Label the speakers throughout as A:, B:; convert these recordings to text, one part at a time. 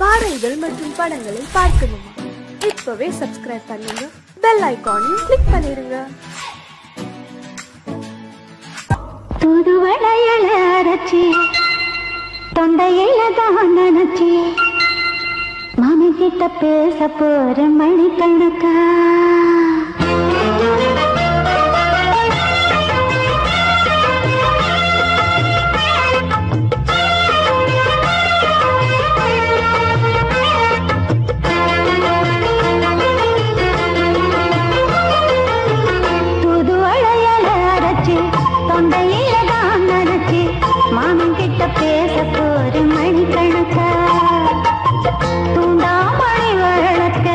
A: பாடல்கள் மற்றும் படங்களை பார்க்கணுமா? இப்பவே சப்ஸ்கிரைப் பண்ணுங்க, பெல் ஐகானையும் கிளிக் பண்ணிருங்க.
B: தூதுவளையல அரைச்சி தொண்டையில தான் நினைச்சி மாமி கிட்ட பேச போற மணிக்கணக்கா. தொண்டையில தான் நினைச்சி மாமன் கிட்ட பேச போற மணிக்கணக்கா. தூண்டாமணி வழக்க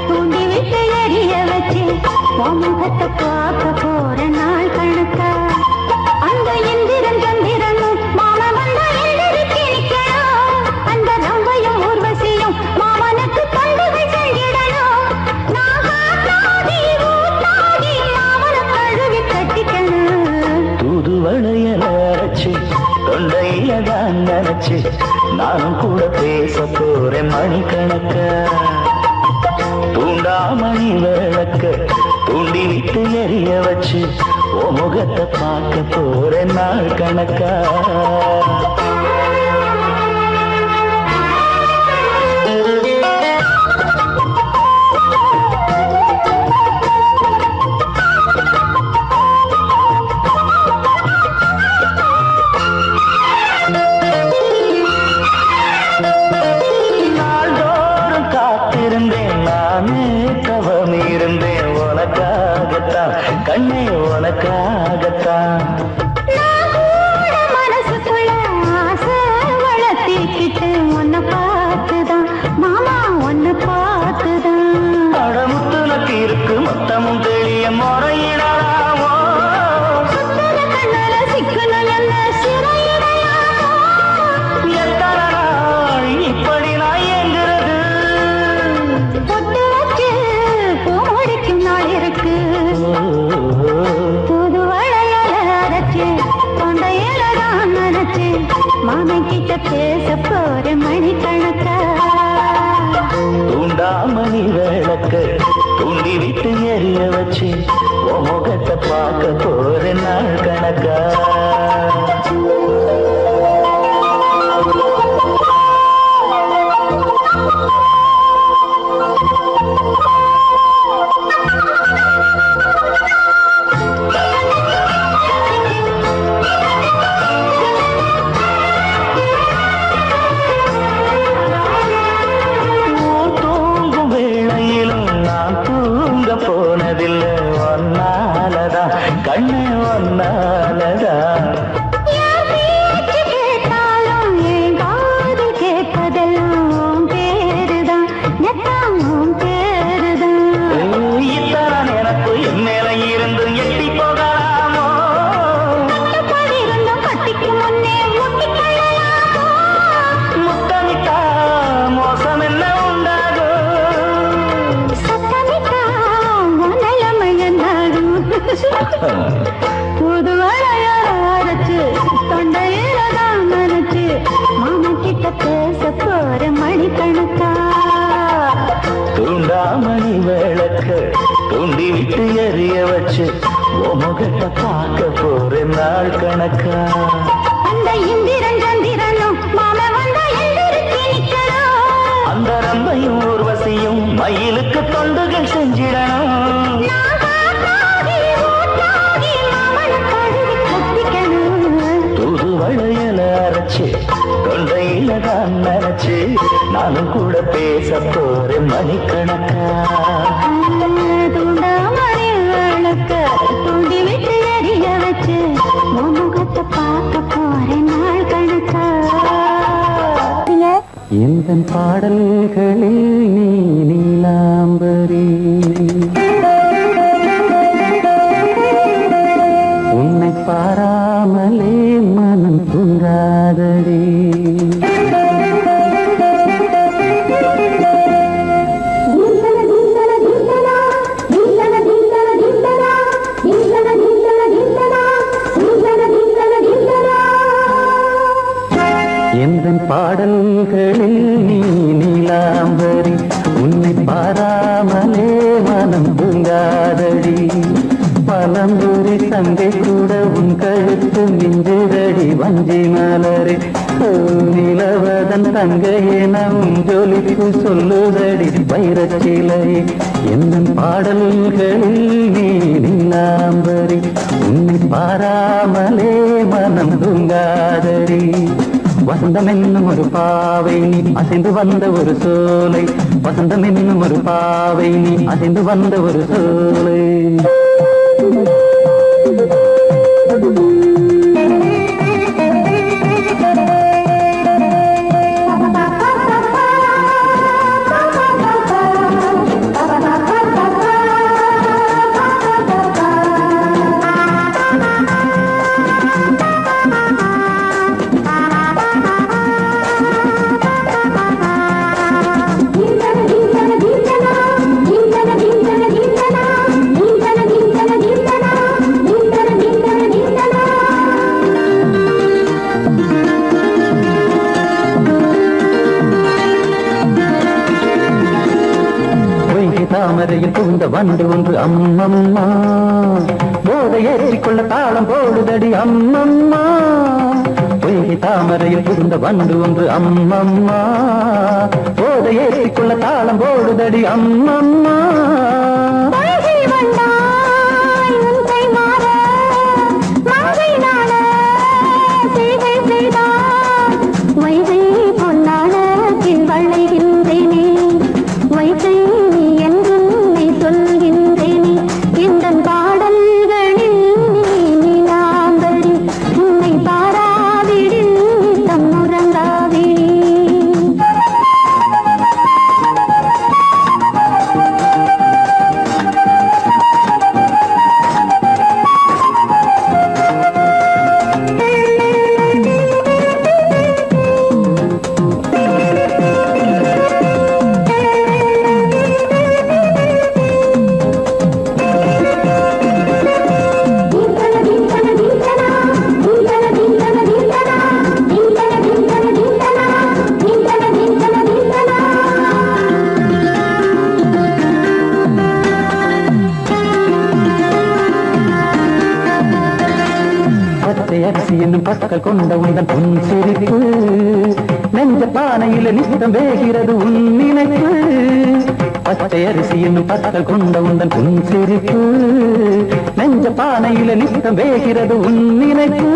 B: தூண்டி விட்டு எரிய வச்சு முகத்தை பார்க்க போற நாள் கணக்கா. அந்த இந்திரன் சந்திரனும் மாமா வந்தா எந்திரிச்சு நிக்கணும். அந்த ரம்பையும் ஊர்வசியும் மாமனுக்கு தொண்டுகள் செஞ்சிடணும். நான் காத்தாடி ஊத்தாடி மாமனை கழுவி கட்டிக்கணும்.
C: தூதுவளையல அரைச்சு தொண்டையில தான் நினைச்சு நானும் கூட பேச போறேன் மணிக்கணக்க. தூண்டாமணி விளக்க தூண்டி விட்டு எரிய வச்சு ஓ முகத்தை பார்க்க போறேன் நாள் கணக்கா. கண்ணே உனக்காகத்தான்
B: மனசுக்குள்ள ஆசை வளர்த்திக்கிட்டு உன்னை பார்த்துதான் மாமா உன்னை பார்த்துதான்.
C: அடமுத்துனக்கு இருக்கு மொத்தமும் தெளிய முறையிடலாமோ.
B: கண்ணல சிக்கணும் என்ன சிறையிடையாமோ.
C: எத்தனை நாள் இப்படி நான் எங்கிறது?
B: பொட்டு வச்சு பூ முடிக்கும் நாள் இருக்கு. தூதுவளையல அரைச்சு தொண்டையில தான் நினைச்சு மாமன் கிட்ட பேச போற மணிக்கணக்கா.
C: தூண்டாமணி விளக்க தூண்டி விட்டு எரிய வச்சு ஓ முகத்தை பார்க்க போற நாள் கணக்கா. போனதில்லை ஒன்னாலதான் கண்ணு ஒன்னாலதான்.
B: கேட்டாலும் என் காது கேட்பதெல்லாம் பேருதான் நெத்தாமும் பேருதான்.
C: இத்தான் எனக்கு என் மேல இருந்து எட்டி போகலாமோ.
B: இருந்தும் கட்டிக்கு முன்னே முட்டிக்கொள்ளலாமோ.
C: முத்தமிட்டா மோசம் என்ன உண்டாகும்.
B: சத்தமிட்டா நிலைமையன்னாடும். புதுவளைய அரைச்சு தொண்டையில தான் நினைச்சு மாமன் கிட்ட பேச போற மணிக்கணக்கா.
C: தூண்டாமணி விளக்க தூண்டி விட்டு எரிய வச்சு ஓ முகத்தை பார்க்க போற நாள் கணக்கா.
B: அந்த இந்திரன் சந்திரனும் மாமா வந்தா எந்திரிச்சு நிக்கணும்.
C: அந்த ரம்பையும் ஊர்வசியும் மயிலுக்கு தொண்டுகள் செஞ்சிடணும். தூதுவளையல அரைச்சு தொண்டையில தான் நினைச்சு நானும் கூட பேச போறேன் மணிக்கணக்கா.
B: தூண்டாமணி விளக்க தூண்டி விட்டு எரிய வச்சு முகத்தை பார்க்க போறேன் நாள் கணக்கா.
C: இந்த பாடல்களில் நீ நீலாம்பரி உன்னை பாராமலே மனம் தூங்காதடி. எந்த பாடல்களில் நீ வஞ்சி மலரே நிலவதன் தங்கையே நம் ஜொலிப்பு சொல்லுதடி வைரச்சிலையே என்னும் பாடல்களில் நீ நிலாம்பரி உன்னை பாராமலே மனம் தூங்காதடி வசந்தம் என்னும் ஒரு பாவை நீ அசைந்து வந்த ஒரு சோலை வசந்தம் என்னும் ஒரு பாவை நீ அசைந்து வந்த ஒரு சோலை தாமரையில் புகுந்த வண்டு ஒன்று அம்மம்மா போதை ஏற்றிக்கொள்ள தாளம் போடுதடி அம்மம்மா பொய்கை தாமரையில் புகுந்த வண்டு ஒன்று அம்மம்மா போதை ஏற்றிக்கொள்ள தாளம் போடுதடி அம்மம்மா அரிசி என்னும் பற்கள் கொண்ட உந்தன் பொன் சிரிப்பு நெஞ்ச பானையில நித்தம் வேகிறது உன் நினைப்பு பச்சை அரிசி என்னும் பற்கள் கொண்ட உந்தன் பொன் சிரிப்பு நெஞ்ச பானையில நித்தம் வேகிறது உன் நினைப்பு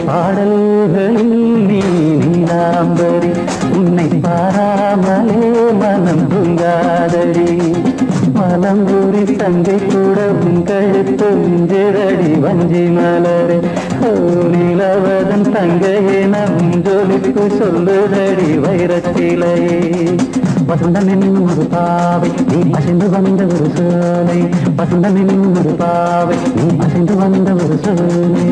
C: பாடல்களில் நீ நீலாம்பரி உன்னை பாராமலே மனம் தூங்காதடி மலம்பூரி தங்கை கூட உன் கழுத்து மிஞ்சிரடி வஞ்சி மலரே நிலவதன் தங்கையே நம் ஜொலிப்பு சொல்லுதடி வைரச்சிலையே வசந்தம் என்னும் ஒரு பாவை நீ அசைந்து வந்த ஒரு சோலை வசந்தம் என்னும் ஒரு பாவை நீ அசைந்து வந்த ஒரு சோலை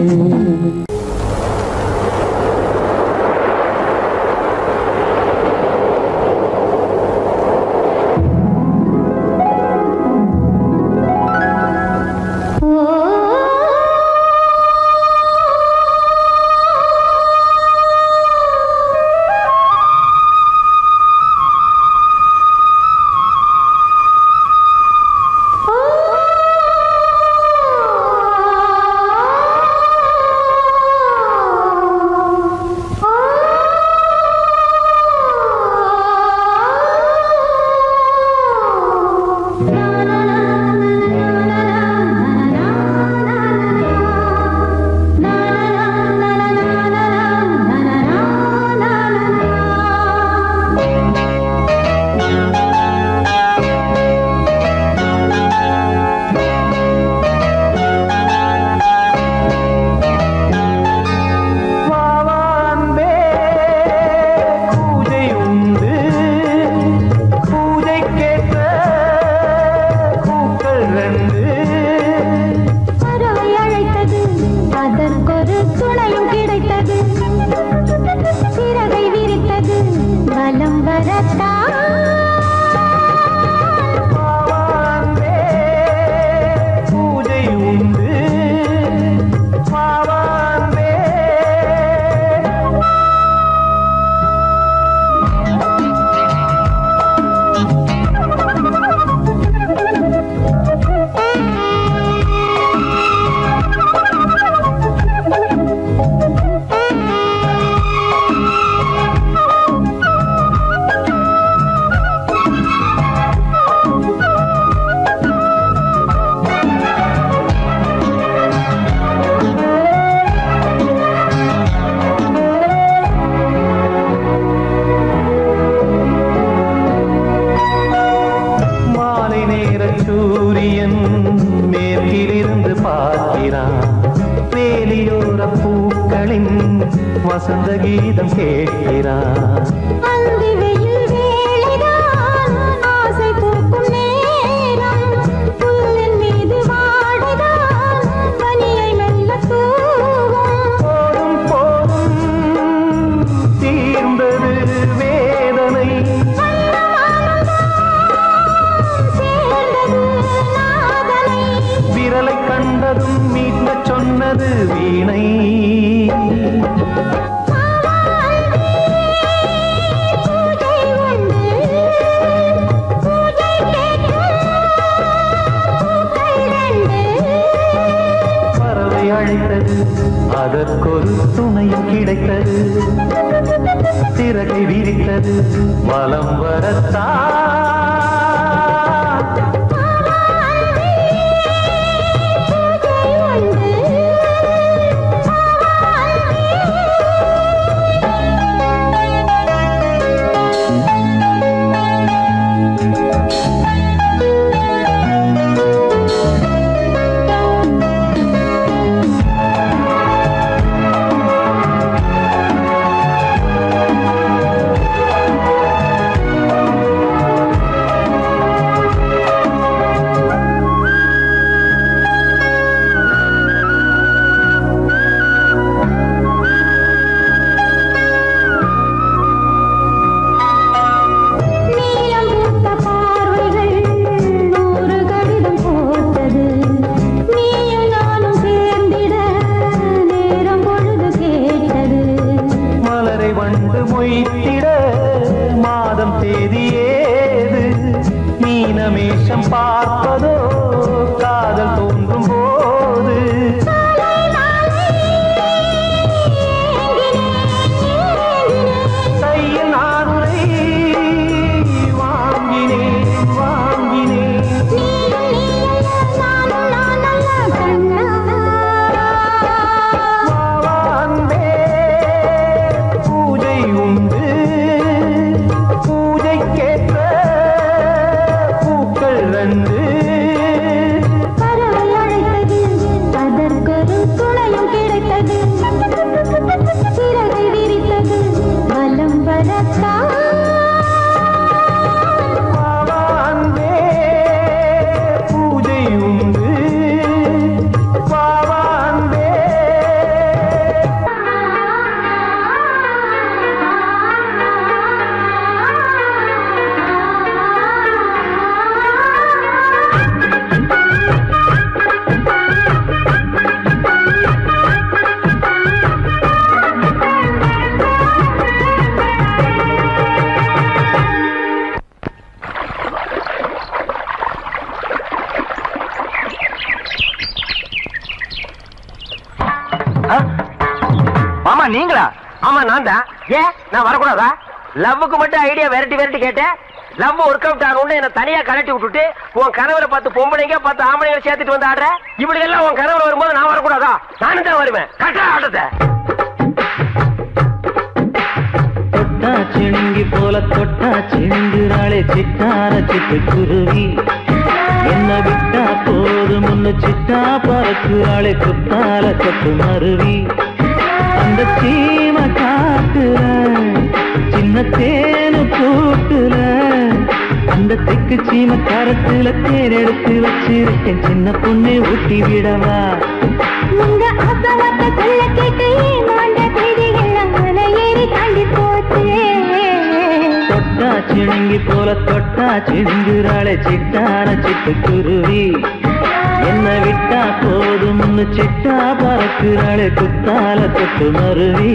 D: பூஜை உண்டு
C: வசந்த கீதம் கேட்கிறார்.
B: அந்தி வெயில் வேளைதான் ஆசை பூக்கும் நேரம், புல்லின் மீது வாடைதான் பனியை மெல்ல தூவும்.
C: போதும் போதும் தீர்ந்தது வேதனை,
B: சேர்ந்தது நாதனை.
C: விரலை கண்டதும் மீட்க சொன்னது வீணை.
B: பூஜை உண்டு, பூஜை கேட்கும் பூக்கள் ரெண்டு.
C: பறவை அழைத்தது, அதற்கொரு துணையும் கிடைத்தது. சிறகை விரித்தது, வலம் வரத்தான்.
B: நீலம் பூத்த பார்வைகள் நூறு கடிதம் போட்டது. நீயும் நானும் சேர்ந்திட நேரம் பொழுது கேட்டது.
C: மலரை வண்டு மொய்த்திட மாதம் தேதி ஏது? மீனமேஷம் பார்ப்பதோ காதல் தோன்றும் போது. கையில் நானுரை வாங்கினேன் வாங்கினேன். வாவாந்தே பூஜை உண்டு, பூஜைக்கேற்ற பூக்கள் ரெண்டு.
B: பறவை அழைத்தது, அதற்கொரு துணையும் கிடைத்தது. சிறகை விரித்தது, வலம் வரத்தான்.
C: வாவாந்தே பூஜை உண்டு, வாவாந்தே.
D: மாமா நீங்களா? ஆமா நான் தான். ஏன் நான் வரக்கூடாதா? லவ்வுக்கு மட்டும் ஐடியா வெரைட்டி வெரைட்டி கேட்டேன். லவ் ஒர்க் அவுட் ஆகணும்னு என்ன தனியா கலட்டி விட்டுட்டு உன் கனவுல 10 பொம்பளைங்க 10 ஆம்பளைங்க சேர்த்துட்டு வந்து ஆடுற. இப்படி எல்லாம் உன் கனவுல வரும்போது நான் வரக்கூடாதா? நானும் தான் வருவேன். கட்டா ஆட்டத்தை.
C: தொட்டா சிணுங்கி போல தொட்டா சிணுங்குறாளே சிட்டார சிட்டுக்குருவி. என்ன விட்டா போதும் முன்னு சிட்டா பறக்குறாளே குத்தால கொத்து மருவி. அந்த சீம காட்டுல சின்ன தேனு கூட்டுல, அந்த தெக்கு சீம கரத்துல தேர் எடுத்து வச்சிருக்கேன். சின்ன பொண்ணு ஊட்டி விடவா?
B: உங்க அப்பவத்த சொல்ல கேட்டு ஏமாண்ட செய்திகள் மலை ஏறி தாண்டி போச்சு.
C: தொட்டா சிணுங்கி போல தொட்டா சிணுங்குறாளே சிட்டார சிட்டுக்குருவி. என்ன விட்டா போதும் சிட்டா பறக்குறாளே குத்தால தொட்டு மருவி.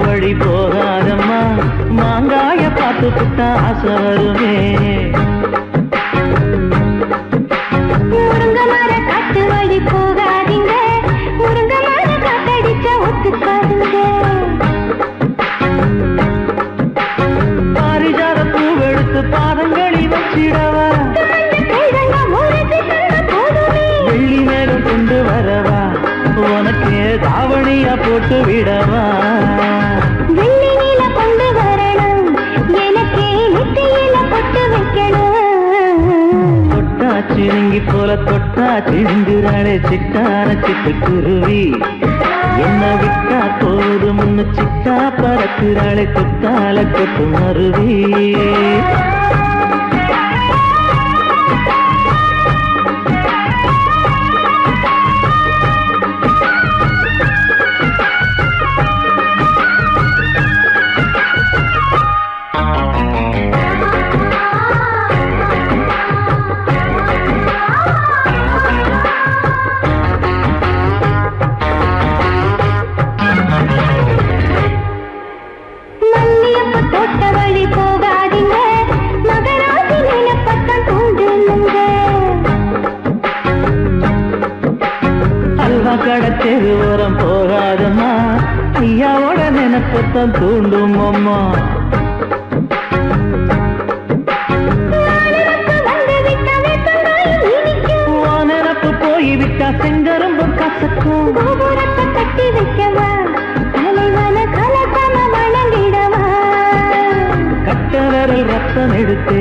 C: வழி போகாதம்மா, மாங்காய பார்த்து புட்டா ஆசை வருமே. சிணுங்கி போல தொட்டா சிந்துறாளே சிட்டான சிட்டுக்குருவி. என்ன விட்டா போதும் முன்னு சிட்டா பறக்குறாளே கொத்தால கொட்டு மருவி. தெருவோரம் போகாதம்மா ஐயாவோட நினைப்பத்தான் தூண்டும் அம்மா. நினப்பு போய்விட்டா செங்கரும்பு கசக்கும்.
B: கட்டி வைக்கவா தலைவன கலசம வணங்கிடவா.
C: கட்ட விரல் ரத்தம் எடுத்து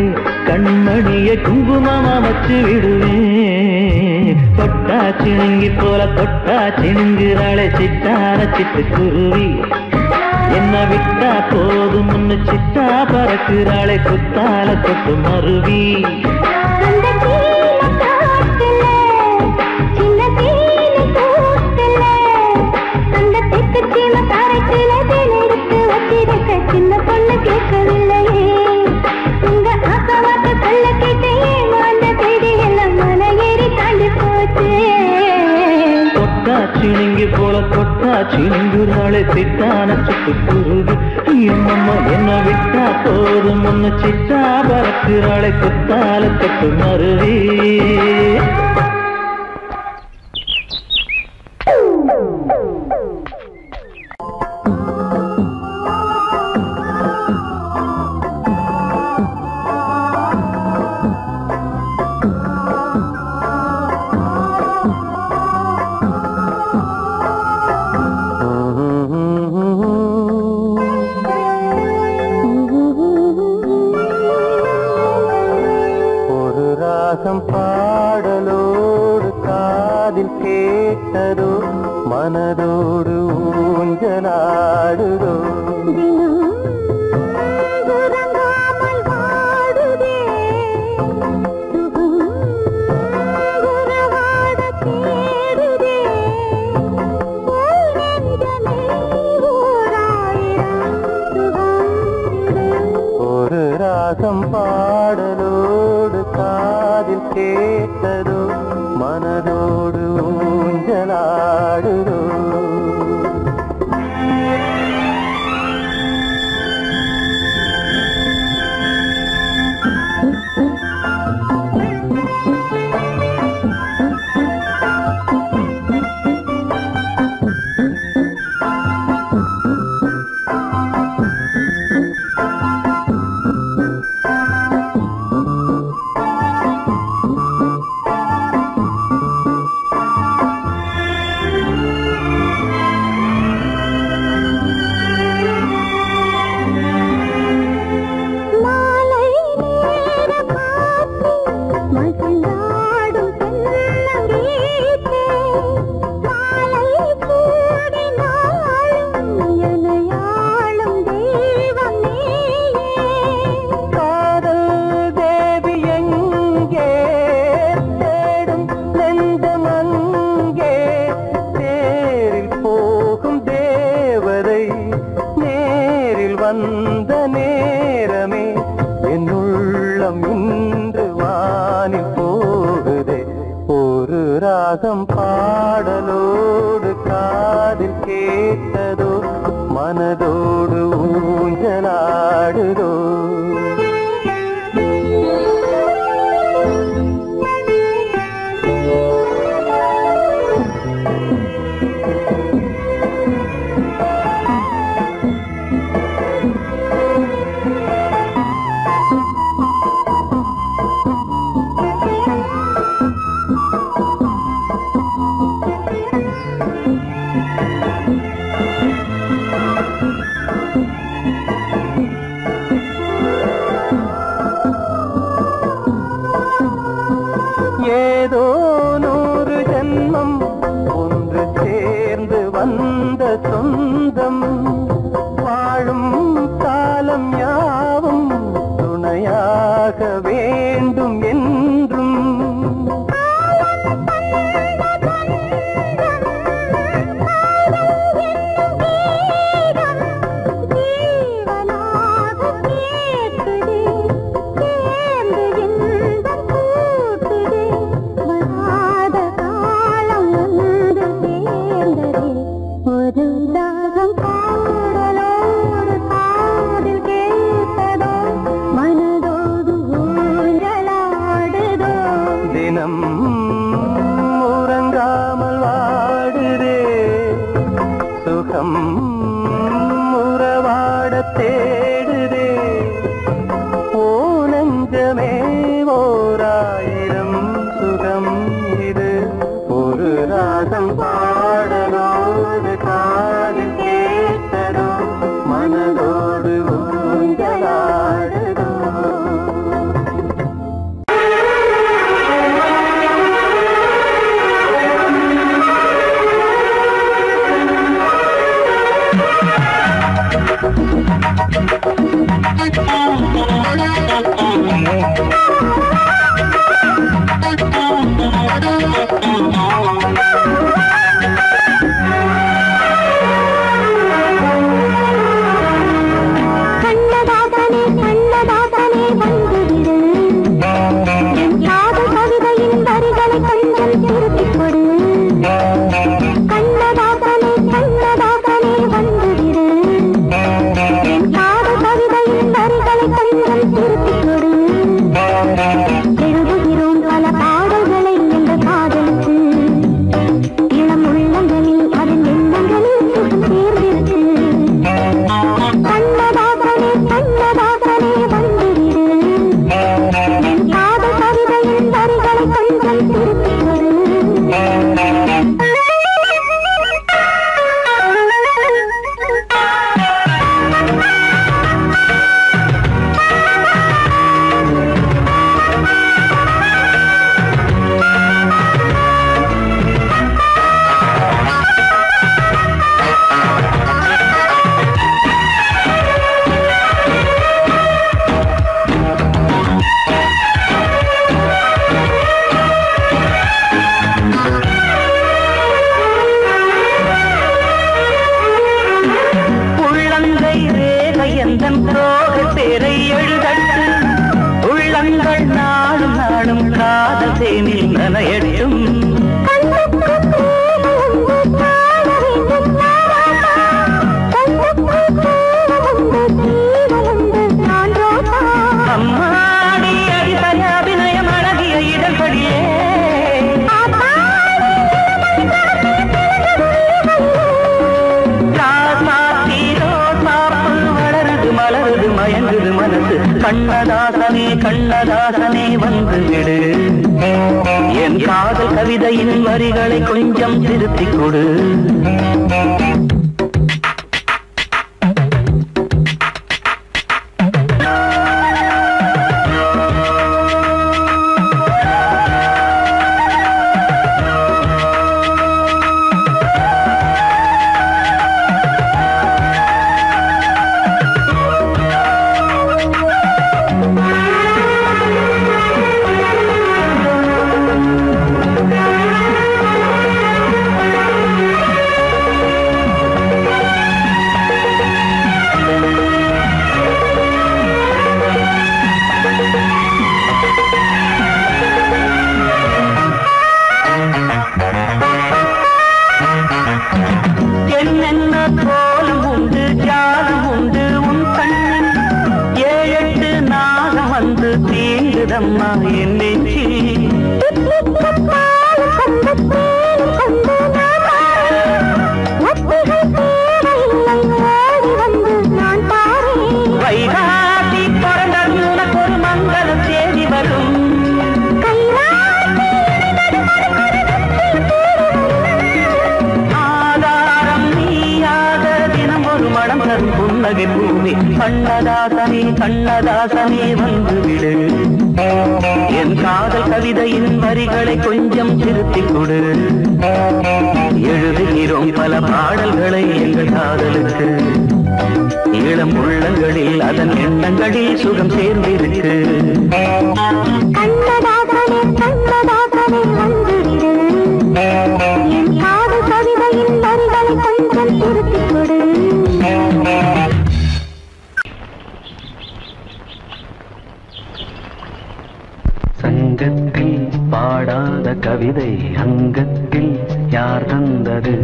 C: கண்மணியை குங்குமமா வச்சு விடுவேன். தொட்டா சிணுங்கி போல தொட்டா சிணுங்குறாளே சிட்டான சிட்டுக்குருவி. என்ன விட்டா போதும் முன்னு சிட்டா பறக்குறாளே குத்தால கொட்டு மருவி.
B: சின்ன பொண்ணு கேட்கவில்லையே உங்க ஆசவாக்க சொல்ல கேட்டையே அந்த செய்தி எல்லாம் மன ஏறி தாண்டி போச்சு.
C: தொட்டா சிணுங்கி போல தொட்டா சிணுங்குறாளே சிட்டான சிட்டுக்குருவி. என்னம்மா என்ன விட்டா போதும் முன்னு சிட்டா பறக்குறாளே குத்தால கொட்டு மருவி. பாடலோடு காதில் கேட்டதோ மனதோடு ஊஞ்சலாடுதோ. ஒரு ராகம் பாடலோடு காதில் கேட்டதோ மனதோடு ஊஞ்சலாடுதோ. வந்த நேரமே என் உள்ளம் இன்று வானில் போகுதே. ஒரு ராகம் பாடலோடு காதில் கேட்டதோ மனதோடு ஊஞ்சலாடுதோ. தினம் உறங்காமல் வாடுதே சுகம் உறவாட தேடுதே ஓ நெஞ்சமே ஓராயிரம் சுகம் இது ஒரு ராகம் பாடலோடு காதில் கேட்டதோ மனதோடு ஊஞ்சலாடுதோ கண்ணதாசனே கண்ணதாசனே வந்து விடு என் காதல் கவிதையின் வரிகளை கொஞ்சம் திருத்திக் கொடு கண்ணதாசனே கண்ணதாசனே வந்து விடு என் காதல் கவிதையின் வரிகளை கொஞ்சம் திருத்திக் கொடு எழுதுகிறோம் பல பாடல்களை எங்கள் காதலுக்கு இளம் உள்ளங்களில் அதன் எண்ணங்களில் சுகம் சேர்ந்திருக்கு
B: கண்ணதாசனே கண்ணதாசனே வந்து விடு என் காதல் கவிதையின் வரிகளை கொஞ்சம் திருத்திக் கொடு
C: சங்கத்தில் பாடாத கவிதை அங்கத்தில் யார் தந்தது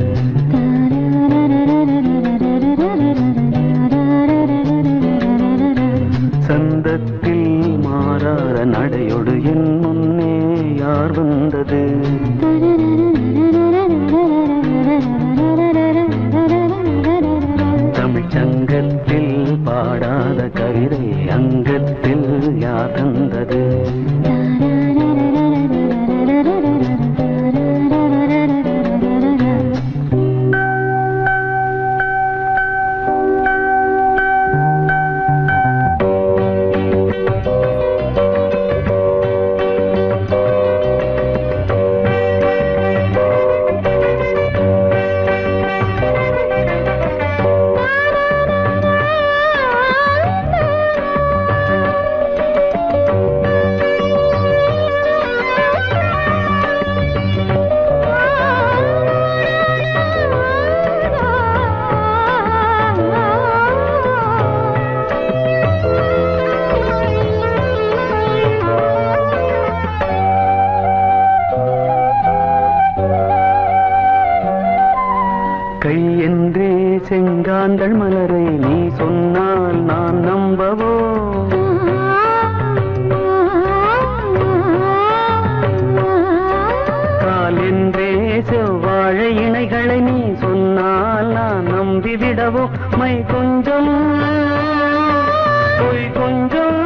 C: சந்தத்தில் மாறாத நடையொடு என் முன்னே யார் யார் வந்தது தமிழ்ச்சங்கத்தில் பாடாத கவிதை அங்கத்தில் யார் தந்தது செங்காந்தள் மலரை நீ சொன்னால் நான் நம்பவோ கால் என்றே செவ்வாழை இணைகளை நீ சொன்னால் நான் நம்பிவிடவோ மை கொஞ்சம் பொய் கொஞ்சம்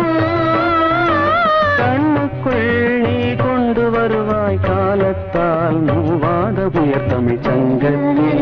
C: கண்ணுக்குள் நீ கொண்டு வருவாய் காலத்தால் மூவாத புயர் தமிழ் சங்கத்தில்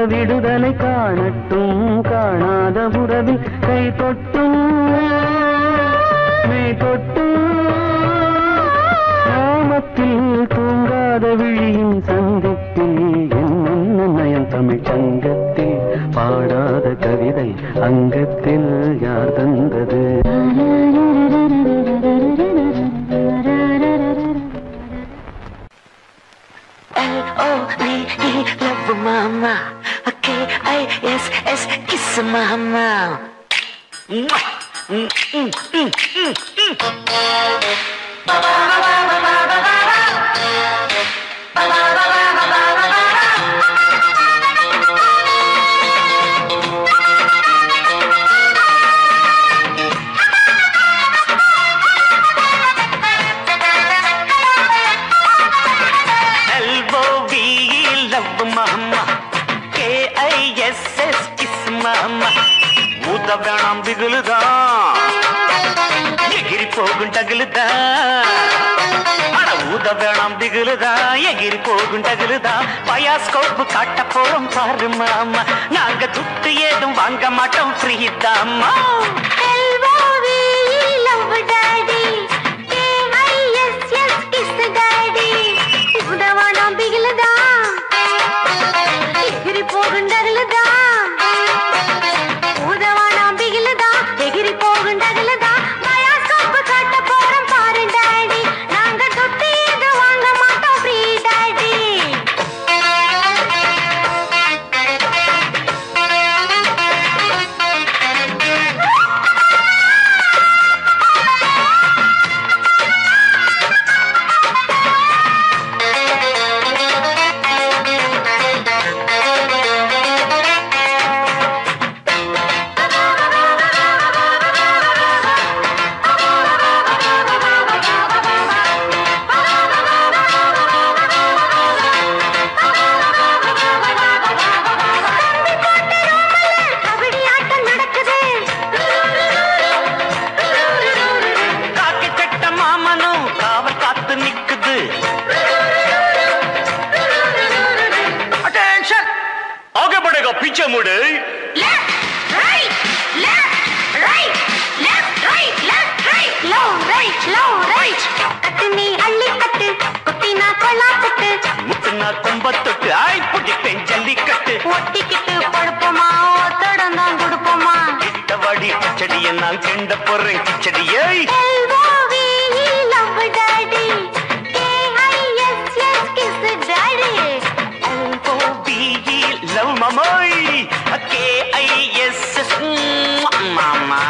C: விடுதலை காணட்டும் காணாத உறவில் கை தொட்டும் மெய் தொட்டும் நாமத்தில் தூங்காத விழியின் சந்திப்பில் என்ன நயம் தமிழ் சங்கத்தில் பாடாத கவிதை அங்கத்தில் யார் தந்தது
E: Love mama, K-I-S-S, kiss mama. K-I-S-S, kiss mama. ஊத வேணாம் பிகுலுதான் எகிரி போகும் டகுலுதான் அட ஊத வேணாம் பிகுலுதான் எகிரி போகும் டகுலுதான் பயாஸ்கோப்பு காட்ட போறோம் பாரு மாமா நாங்க துட்டு ஏதும் வாங்க மாட்டோம் ஃப்ரீ தாமா அழகா பிச்சை மூடு. முட்டுனா கொம்பத்தொட்டு ஆய் புடிப்பேன் ஜல்லிக்கட்டு.
B: ஒட்டிக்கிட்டு படுப்போமா ஒத்தடம் கொடுப்போமா.
E: கிட்டவாடி கிச்சடியை நான் கிண்ட போறேன் கிச்சடியை. லவ் மாமாய் KISS மாமா.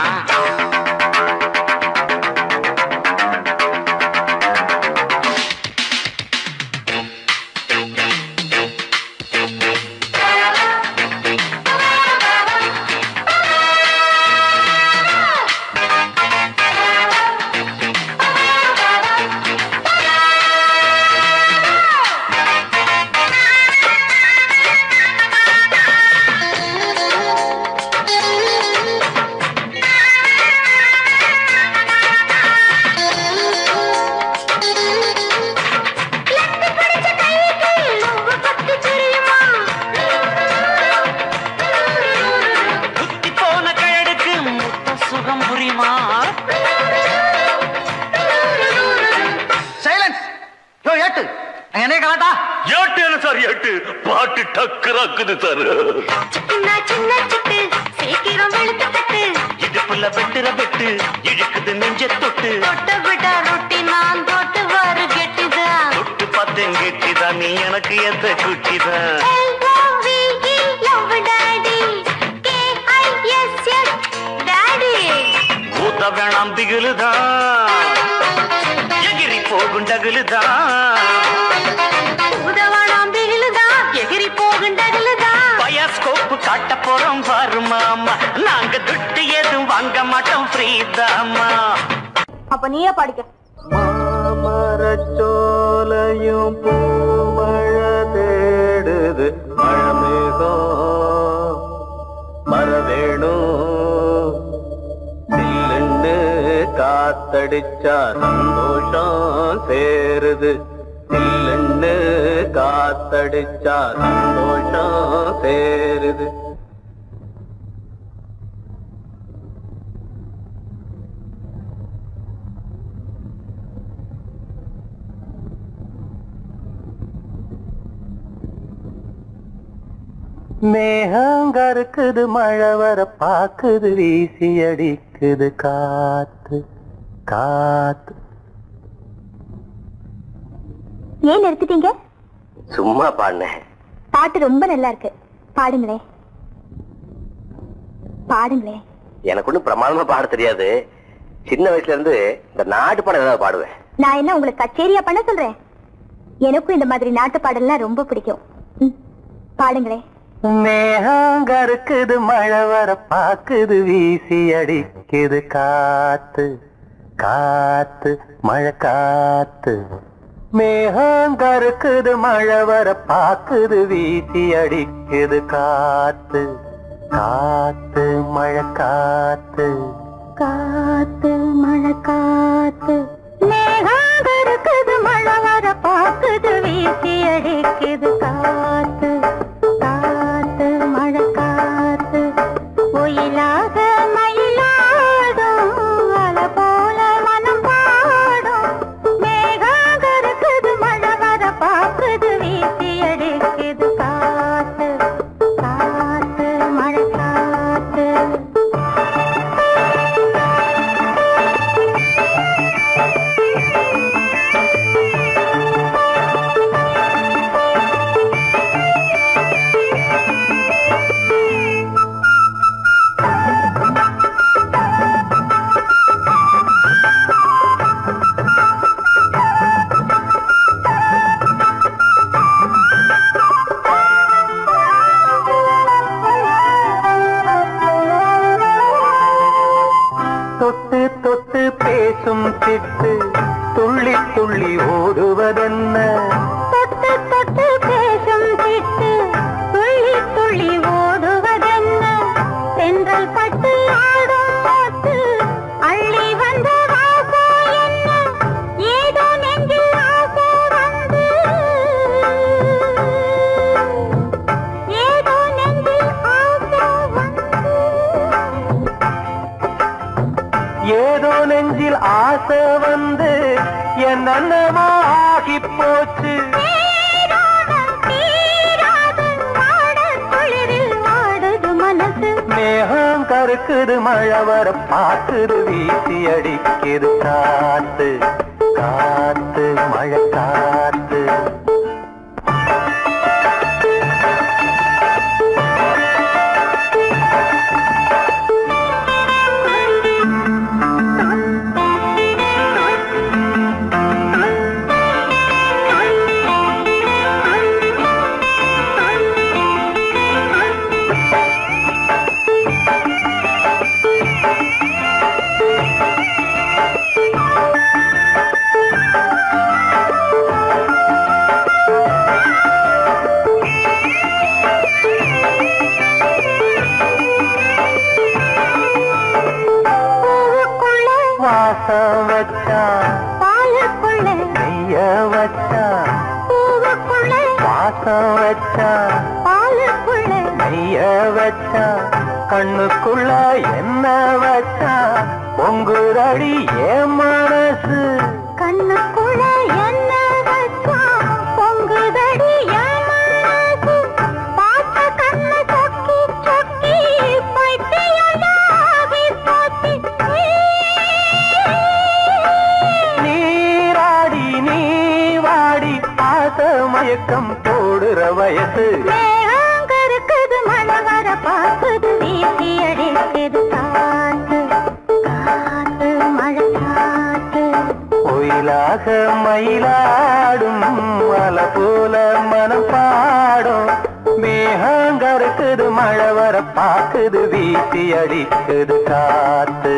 E: பாட்டு டக்குறாக்குது சார். இடுப்புல வெட்டுற வெட்டு இழுக்குது நெஞ்ச தொட்டு. தொட்டு பார்த்தேன் கெட்டிதான் நீ எனக்கு எந்த குட்டிதான். ஊத்த வேணாம் திகிலுதான் எகிரி போகும் டகுலுதான். பயாஸ்கோப்பு காட்ட போறோம் பாரு மாமா. நாங்க துட்டு எதுவும் வாங்க மாட்டோம் ஃப்ரீதாமா.
B: அப்ப நீயே பாடிக்க.
C: மாமரச்சோலையும் பூமழை தேடுது மழமேகம் மரவேணும். சில்லுன்னு காத்தடிச்சா சந்தோஷம் சேருது. சில்லுன்னு காத்தடிச்சா சந்தோஷம் சேருது. மேகங்கருக்குது மழை வர பாக்குது வீசி அடிக்குது காத்து காத்து.
B: ஏன் நிறுத்திட்டீங்க?
D: சும்மா பாடுனேன்.
B: பாட்டு ரொம்ப நல்லா இருக்கு, பாடுங்களே பாடுங்களே.
D: எனக்கு ஒன்னும் பிரமாதமா பாட தெரியாது. சின்ன வயசுல இருந்து இந்த நாட்டு பாடம் ஏதாவது பாடுவேன்.
B: நான் என்ன உங்களுக்கு கச்சேரியா பண்ண சொல்றேன்? எனக்கும் இந்த மாதிரி நாட்டு பாடல்லாம் ரொம்ப பிடிக்கும். பாடுங்களே.
C: மேகங்கருக்குது மழை வர பாக்குது வீசி அடிக்குது காத்து காத்து மழை காத்து. மேகங்கருக்குது மழை வர பாக்குது வீசி அடிக்குது காத்து காத்து மழை காத்து
B: காத்து மழை காத்து. மேகங்கருக்குது மழை வர பாக்குது வீசி அடிக்குது காத்து காத்து மழை காத்து. ஒயிலாக மயிலாடும் அலை போல மனம் பாடும். மேகங்கருக்குது மழை வர பாக்குது வீசி அடிக்குது காத்து காத்து மழை காத்து.
C: என்னென்னமோ ஆகி போச்சு மேகம் கருக்குது மழை வர பாத்துது வீசி அடிக்குது காத்து காத்து மழை காத்து கண்ணுக்குள்ள என்ன வச்சா பொங்குரடி ஏன் மனசு
B: கண்ணுக்குள்ள என்ன வச்சா பொங்குதடி என் மனசு பார்த்த கண்ணு சொக்கி சொக்கி பைத்தியமாகி போச்சு
C: நீராடி நீ வாடி ஆச மயக்கம் போடுற வயசு
B: பார்க்குது வீசி அடிக்குது காத்து காத்து மழை காத்து
C: ஒயிலாக மயிலாடும் மலை போல மனம் பாடும் மேகங்கருக்குது மழை வர பாக்குது வீசி அடிக்குது காத்து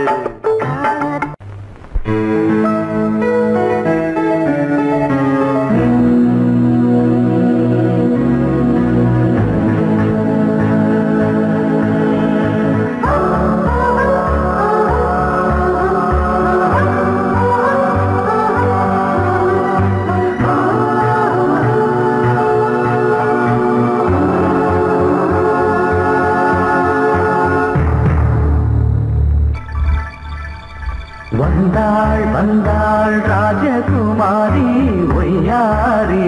C: வந்தாள் வந்தாள் ராஜகுமாரி ஒய்யாரி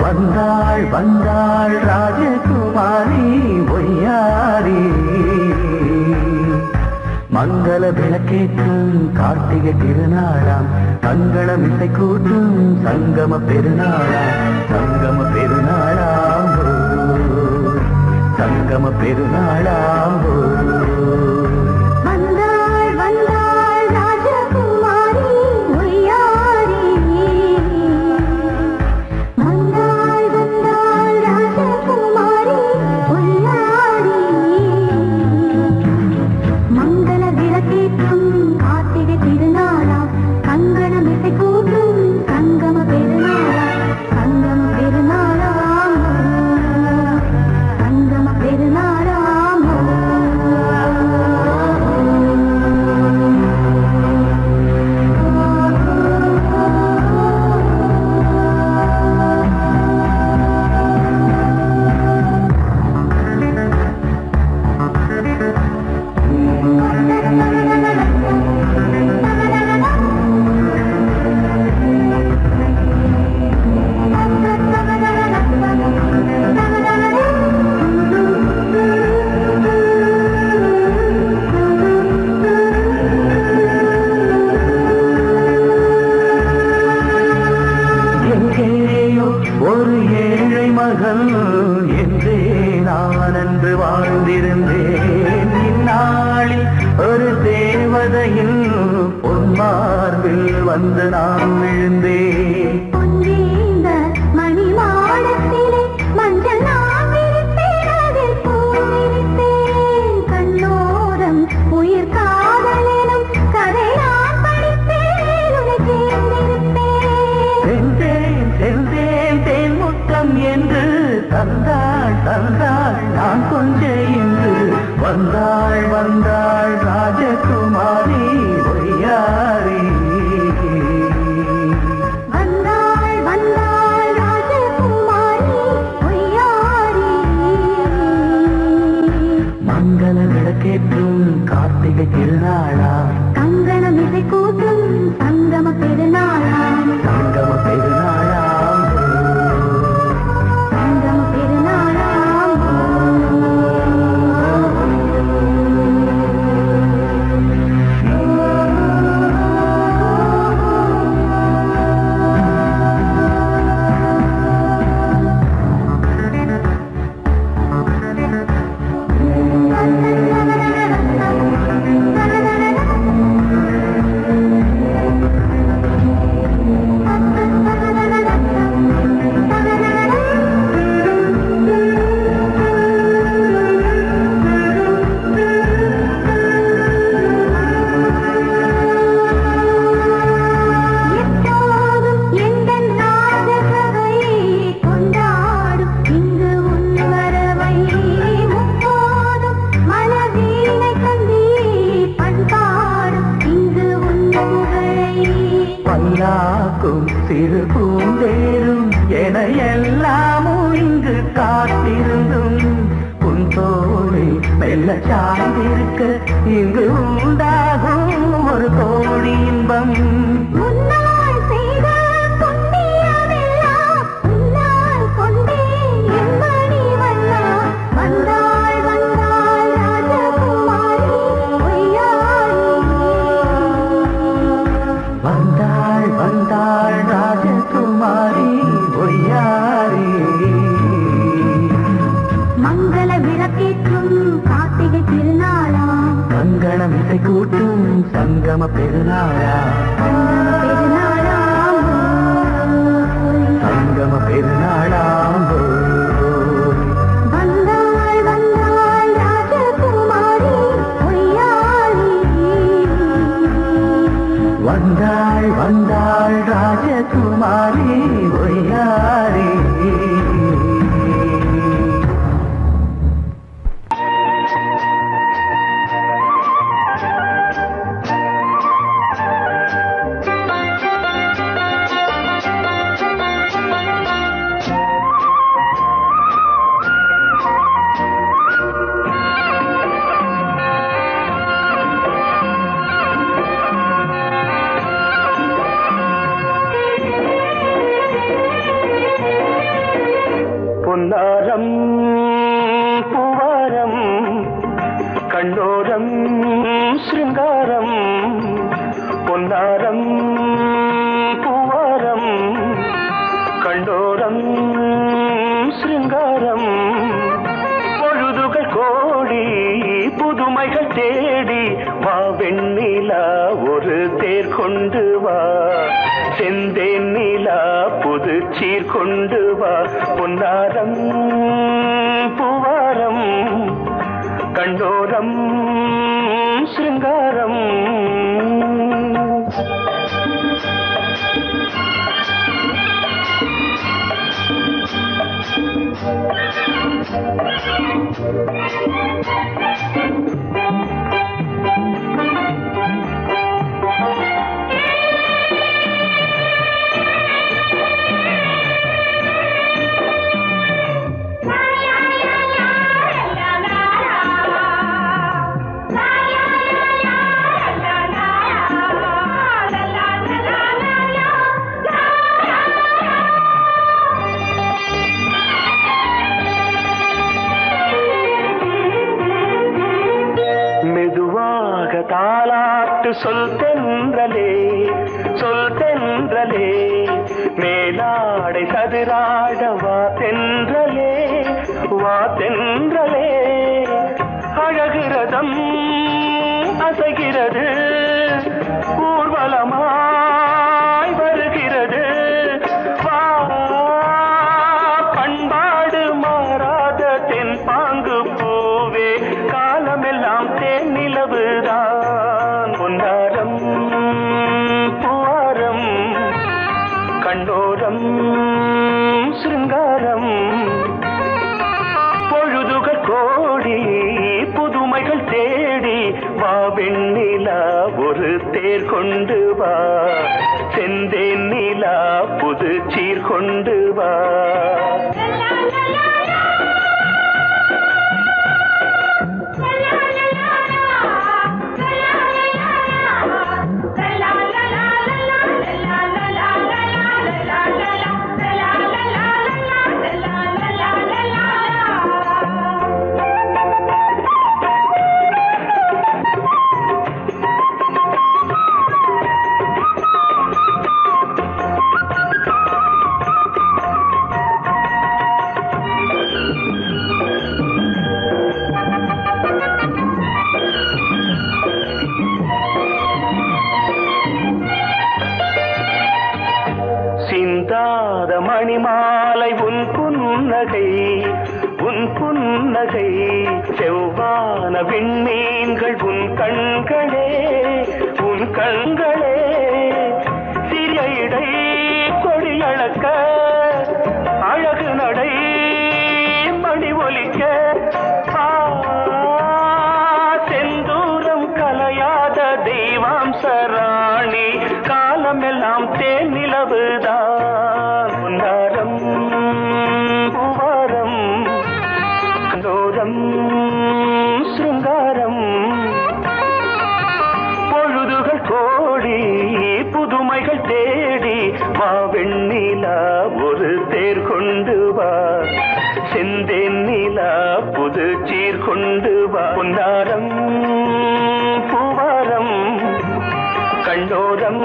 C: வந்தாள் வந்தாள் ராஜகுமாரி ஒய்யாரி மங்கள விளக்கேற்றும் கார்த்திகை திருநாளாம் மங்களம் இசை கூட்டும் சங்கம பெருநாளாம் சங்கம பெருநாளாம் சங்கம பெருநாளாம் ஒரு ஏழை மகள் என்றே நான் அன்று வாழ்ந்திருந்தேன் இந்நாளில் ஒரு தேவதையில் பொன்மார்பில் வந்து நான் விழுந்தேன் என்று தந்தாள் தந்தாள் நான் கொஞ்சம் என்று வந்தாள் வந்தாள் ராஜகுமாரி ஒய்யாரி
B: வந்தாள் வந்தாள் ராஜகுமாரி ஒய்யாரி
C: மங்கள விளக்கேற்றும் கார்த்திகை திருநாளா
B: கங்கணம் இசை கூட்டும்
C: சார்ந்திருக்க இங்கு உண்டாகும் ஒரு கோடி இன்பம்.
B: முன்னால் செய்த புண்ணியமெல்லாம் முன்னால் கொண்டே என் மணி வண்ணா. வந்தாள் வந்தாள் ராஜகுமாரி பொய்யாரி.
C: வந்தாள் வந்தாள் ராஜகுமாரி பொய்யாரி.
B: மங்கள விளக்கேற்றும் கார்த்திகை திருநாளாம்.
C: கங்கணம் இசை கூட்டும் சங்கம பெருநாளா.
B: பெருநாளாம்
C: சங்கம பெருநாளாம்.
B: வந்தாள் வந்தாள் ராஜகுமாரி பொய்யாரி.
C: வந்தாள் வந்தாள் ராஜகுமாரி பொய்யாரி. பொன்னாரம் பூவாரம் கண்ணோரம் சிருங்காரம். பொன்னாரம் பூவாரம் கண்டோரம் சிருங்காரம். பொழுதுகள் கோடி புதுமைகள் தேடி வா வெண்ணிலா ஒரு தேர் கொண்டு வா. செந்தேன் நிலா புது சீர் கொண்டு வா. பொன்னாரம் பூவாரம் கண்டோரம் சிருங்காரம். தாலாட்டு சொல் தென்றலே சொல் தென்றலே. மேலாடை சதுராட வா தென்றலே வா தென்றலே. அழகிறதம் அசைகிறது ஊர்வலமாய் வருகிறது. வா பண்பாடு மாறாத தென் பாங்கு பூவே காலமெல்லாம் தேன் நிலவுதான். பொன்னாரம் பூவாரம் கண்டோரம் சிருங்காரம். பொழுதுகள் கோடி புதுமைகள் தேடி வா வெண்ணிலா ஒரு தேர் கொண்டு வா. செந்தேன் நிலா புது சீர் கொண்டு வா. சிந்தாத மணிமாலை உன் புன்னகை உன் புன்னகை. செவ்வான விண்மீன்கள் உன் கண்களே உன் கண்களே. சிறிய இடை கொடியளக்க அழகு நடை மணி ஒலிக்க. செந்தூரம் கலையாத தெய்வாம்சராணி காலமெல்லாம் தேன் நிலவுதான். பொன்னாரம் பூவாரம் கண்டோரம் சிருங்காரம்.
F: ஒரு தேர் கொண்டு வா செந்தேன் நிலா புது சீர் கொண்டு வா பொன்னாரம் பூவாரம் கண்டோரம்